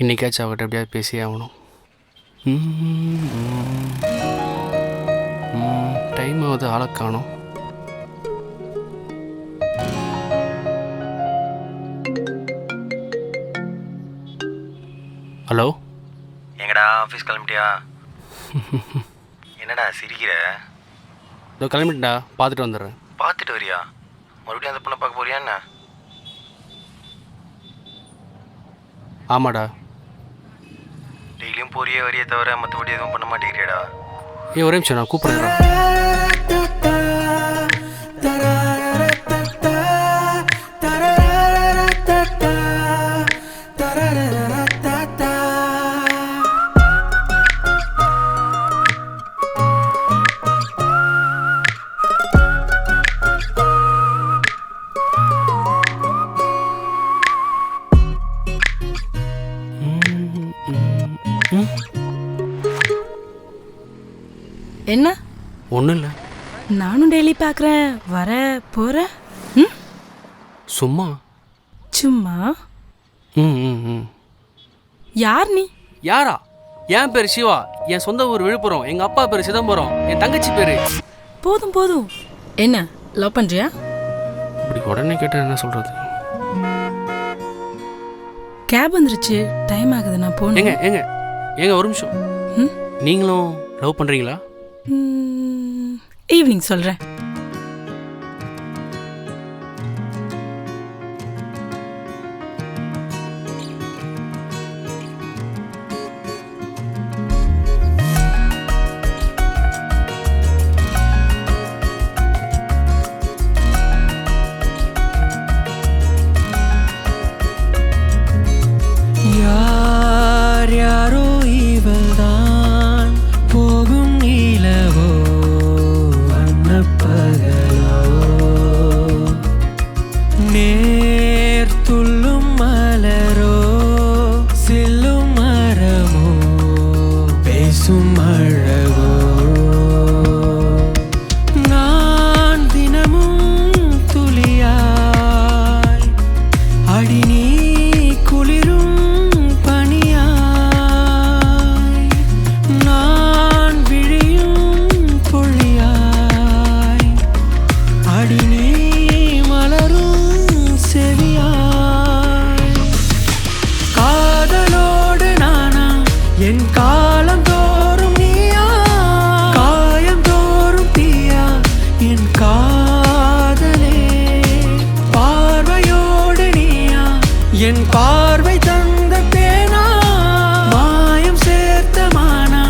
இன்றைக்காச்சும் அவகிட்ட எப்படியாவது பேசியே ஆகணும். டைம் ஆகுது, ஆளை காணோம். ஹலோ, எங்கடா ஆஃபீஸ் கிளம்பிட்டியா? என்னடா சிரிக்கிற? இதோ கிளம்பிட்டேன்டா, பார்த்துட்டு வந்துடுறேன். பார்த்துட்டு வரியா? மறுபடியும் அந்த பொண்ணை பார்க்க போறியா என்ன? ஆமாடா. டெய்லியும் போறியே வரியே தவிர மற்றபடி எதுவும் பண்ண மாட்டேங்கிறியடா? ஒரே நிமிஷம், நான் கூப்பிடுறேன். என்ன? ஒன்றும் இல்லை. நானும் டெய்லி பார்க்குறேன், வர போகிற. சும்மா சும்மா. யார் நீ? யாரா? என் பேர் சிவா, என் சொந்த ஊர் விழுப்புரம், எங்கள் அப்பா பேர் சிதம்பரம், என் தங்கச்சி பேர். போதும் போதும். என்ன லவ் பண்ணுறியா? இப்படி உடனே கேட்டால் என்ன சொல்கிறது? கேப் வந்துருச்சு, டைம் ஆகுது, நான் போனேன். ஏங்க ஏங்க ஏங்க ஒரு நிமிஷம். நீங்களும் லவ் பண்ணுறீங்களா? ஈவினிங் சொல்கிறேன். யார் யாரோ இவள்தான், போகும் நீலவோ வண்ணப்பகலோ, நேர் துள்ளும் மலரோ சில்லும் மரமோ பேசும் அழகோ, நான் தினமும் துளியாய் அடி நீ குளிரும் என் காலம் தோறும் நீயா, காயம் தோறும் தீயா என் காதலே, பார்வையோடு நீயா என் பார்வை தந்த பேனா, மாயம் சேர்த்த மானா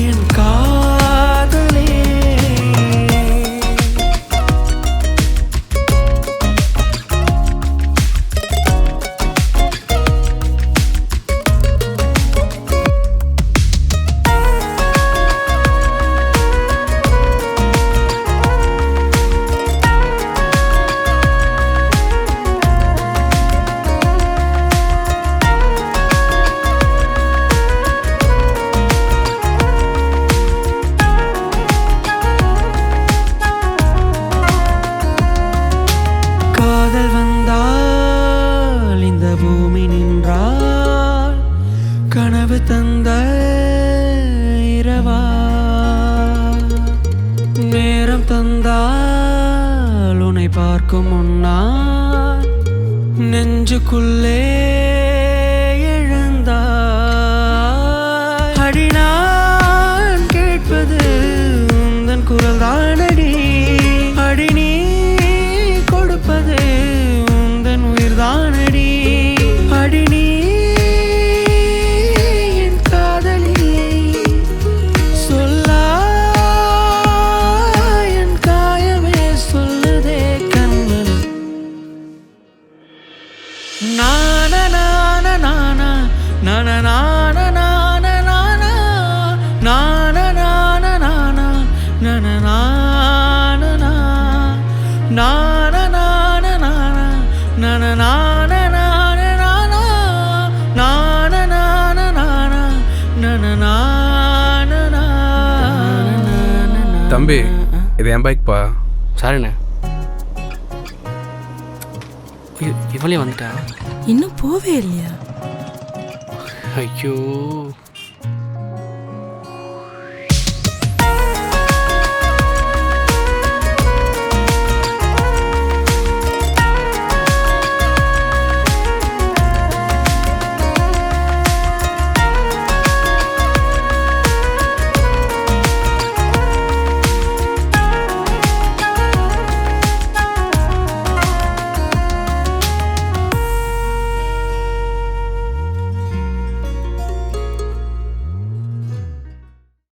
என் காதலே. காதல் வந்தால் இந்த பூமி நின்றால், கனவு தந்த இரவா, நேரம் தந்தால் உன்னை பார்க்கும் முன்னால் நெஞ்சுக்குள்ளே எழுந்தாய். அடி நான் கேட்பது உந்தன் குரல் தானடி, அடி நீ கொடுப்பது உந்தன் உயிர் தானடி, அடி நீ என் காதலி, சொல்லா என் காயமே சொல்லுதே கண்மணி. நான நான நான நான நான நான நான நான நான நான நான நான நான தம்பி, இது என் பைக்ப்பா. சாரிண்ணே. இவளே வந்துட்டா? இன்னும் போவே இல்லையா? ஐயோ